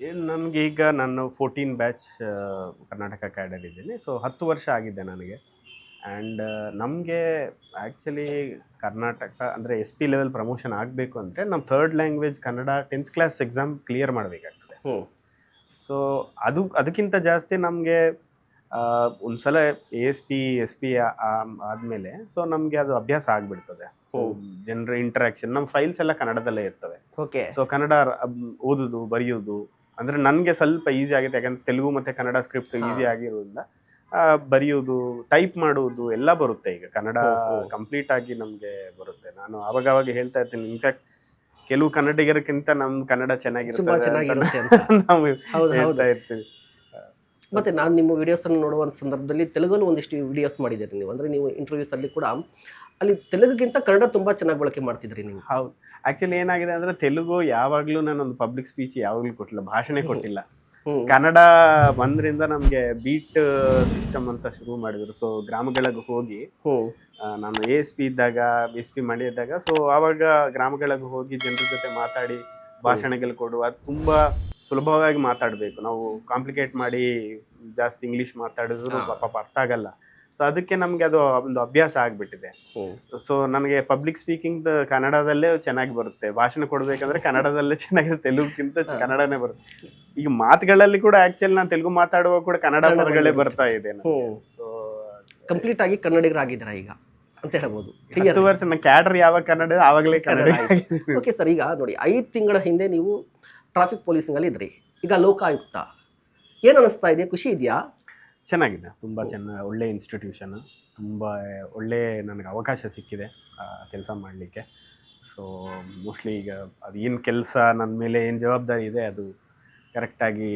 ನನಗೀಗ ನಾನು 14 batch Karnataka cadre ಇದ್ದೀನಿ. ಸೊ 10 ವರ್ಷ ಆಗಿದೆ ನನಗೆ. ಆ್ಯಂಡ್ ನಮಗೆ ಆ್ಯಕ್ಚುಲಿ ಕರ್ನಾಟಕ ಅಂದರೆ ಎಸ್ ಪಿ ಲೆವೆಲ್ ಪ್ರಮೋಷನ್ ಆಗಬೇಕು ಅಂದರೆ ನಮ್ಮ third language Kannada 10th class exam clear ಮಾಡಬೇಕಾಗ್ತದೆ. ಹ್ಮ್ ಸೊ ಅದಕ್ಕಿಂತ ಜಾಸ್ತಿ ನಮಗೆ ಒಂದು ಸಲ ಎಸ್ ಪಿ ಆದಮೇಲೆ ಸೊ ನಮಗೆ ಅದು ಅಭ್ಯಾಸ ಆಗಿಬಿಡ್ತದೆ. ಸೊ ಜನರ ಇಂಟ್ರಾಕ್ಷನ್ ನಮ್ಮ ಫೈಲ್ಸ್ ಎಲ್ಲ ಕನ್ನಡದಲ್ಲೇ ಇರ್ತವೆ. ಓಕೆ ಸೊ ಕನ್ನಡ ಓದೋದು ಬರೆಯೋದು ಅಂದರೆ ನನಗೆ ಸ್ವಲ್ಪ ಈಸಿ ಆಗಿದೆ, ಯಾಕಂದ್ರೆ ತೆಲುಗು ಮತ್ತು ಕನ್ನಡ ಸ್ಕ್ರಿಪ್ಟ್ ಈಸಿ ಆಗಿರೋದ್ರಿಂದ ಬರೆಯೋದು ಟೈಪ್ ಮಾಡುವುದು ಎಲ್ಲ ಬರುತ್ತೆ. ಈಗ ಕನ್ನಡ ಕಂಪ್ಲೀಟ್ ಆಗಿ ನಮಗೆ ಬರುತ್ತೆ. ನಾನು ಆವಾಗ ಹೇಳ್ತಾ ಇರ್ತೀನಿ, ಇನ್ಫ್ಯಾಕ್ಟ್ ಕೆಲವು ಕನ್ನಡಿಗರಿಗಿಂತ ನಮ್ಮ ಕನ್ನಡ ತುಂಬಾ ಚೆನ್ನಾಗಿರುತ್ತೆ ಚೆನ್ನಾಗಿರುತ್ತೆ ಅಂತ. ನಾವು ಹೌದು ಹೌದು. ಹೇಳ್ತಾ ಇರ್ತೀವಿ. ಮತ್ತೆ ನಾನು ನಿಮ್ಮ ವಿಡಿಯೋಸ್ ಅನ್ನು ನೋಡುವ ಸಂದರ್ಭದಲ್ಲಿ ತೆಲುಗಲ್ಲಿ ಒಂದಿಷ್ಟು ವಿಡಿಯೋಸ್ ಮಾಡಿದ್ದೀರಿ ನೀವು, ಅಂದ್ರೆ ನೀವು ಇಂಟರ್ವ್ಯೂಸ್ ಅಲ್ಲಿ ಕೂಡ ಅಲ್ಲಿ ತೆಲುಗಿಗಿಂತ ಕನ್ನಡ ತುಂಬಾ ಚೆನ್ನಾಗಿ ಬಳಕೆ ಮಾಡ್ತಿದ್ರಿ ನೀವು. ಹೌದು, ಆಕ್ಚುಲಿ ಏನಾಗಿದೆ ಅಂದ್ರೆ ತೆಲುಗು ಯಾವಾಗ್ಲೂ ನಾನೊಂದು ಪಬ್ಲಿಕ್ ಸ್ಪೀಚ್ ಯಾವಾಗ್ಲೂ ಕೊಟ್ಟಿಲ್ಲ, ಭಾಷಣ ಕೊಟ್ಟಿಲ್ಲ. ಕನ್ನಡ ಬಂದ್ರಿಂದ ನಮ್ಗೆ ಬೀಟ್ ಸಿಸ್ಟಮ್ ಅಂತ ಶುರು ಮಾಡಿದ್ರು. ಸೊ ಗ್ರಾಮಗಳಿಗೆ ಹೋಗಿ ನಾನು ಎಸ್ ಪಿ ಇದ್ದಾಗ ಎಸ್ ಪಿ ಮಾಡಿದಾಗ ಸೊ ಆವಾಗ ಗ್ರಾಮಗಳಿಗೆ ಹೋಗಿ ಜನರ ಜೊತೆ ಮಾತಾಡಿ ಭಾಷಣಗಳು ಕೊಡು. ಅದು ತುಂಬಾ ಸುಲಭವಾಗಿ ಮಾತಾಡಬೇಕು, ನಾವು ಕಾಂಪ್ಲಿಕೇಟ್ ಮಾಡಿ ಜಾಸ್ತಿ ಇಂಗ್ಲಿಷ್ ಮಾತಾಡಿದ್ರು ಪಾಪ ಅರ್ಥ ಆಗಲ್ಲ. ಸೊ ಅದಕ್ಕೆ ನಮ್ಗೆ ಅದು ಒಂದು ಅಭ್ಯಾಸ ಆಗ್ಬಿಟ್ಟಿದೆ. ಸೊ ನನಗೆ ಪಬ್ಲಿಕ್ ಸ್ಪೀಕಿಂಗ್ ಕನ್ನಡದಲ್ಲೇ ಚೆನ್ನಾಗಿ ಬರುತ್ತೆ, ಭಾಷಣ ಕೊಡ್ಬೇಕಂದ್ರೆ ಕನ್ನಡದಲ್ಲೇ ಚೆನ್ನಾಗಿದೆ, ತೆಲುಗಿಗಿಂತ ಕನ್ನಡನೇ ಬರುತ್ತೆ. ಈಗ ಮಾತುಗಳಲ್ಲಿ ಕೂಡ ಆಕ್ಚುಲಿ ನಾನು ತೆಲುಗು ಮಾತಾಡುವಾಗ ಕೂಡ ಕನ್ನಡ ಪದಗಳೇ ಬರ್ತಾ ಇದೆ. ಸೊ ಕಂಪ್ಲೀಟ್ ಆಗಿ ಕನ್ನಡಿಗರಾಗಿದ್ದೀರಾ ಈಗ ಅಂತ ಹೇಳ್ಬೋದು. 10 ವರ್ಷ ನನ್ನ ಕ್ಯಾಡರ್ ಯಾವಾಗ ಕನ್ನಡ ಆವಾಗಲೇ ಕನ್ನಡ. ಓಕೆ ಸರ್, ಈಗ ನೋಡಿ 5 ತಿಂಗಳ ಹಿಂದೆ ನೀವು ಟ್ರಾಫಿಕ್ ಪೊಲೀಸಿಂಗ್ ಅಲ್ಲಿ ಇದ್ರಿ, ಈಗ ಲೋಕಾಯುಕ್ತ. ಏನ್ ಅನಿಸ್ತಾ ಇದೆ, ಖುಷಿ ಇದೆಯಾ? ಚೆನ್ನಾಗಿದೆ, ತುಂಬ ಒಳ್ಳೆ ಇನ್ಸ್ಟಿಟ್ಯೂಷನ್, ತುಂಬ ಒಳ್ಳೆ ನನಗೆ ಅವಕಾಶ ಸಿಕ್ಕಿದೆ ಕೆಲಸ ಮಾಡಲಿಕ್ಕೆ. ಸೊ ಮೋಸ್ಟ್ಲಿ ಈಗ ಅದು ಏನು ಕೆಲಸ ನನ್ನ ಮೇಲೆ ಏನು ಜವಾಬ್ದಾರಿ ಇದೆ ಅದು ಕರೆಕ್ಟಾಗಿ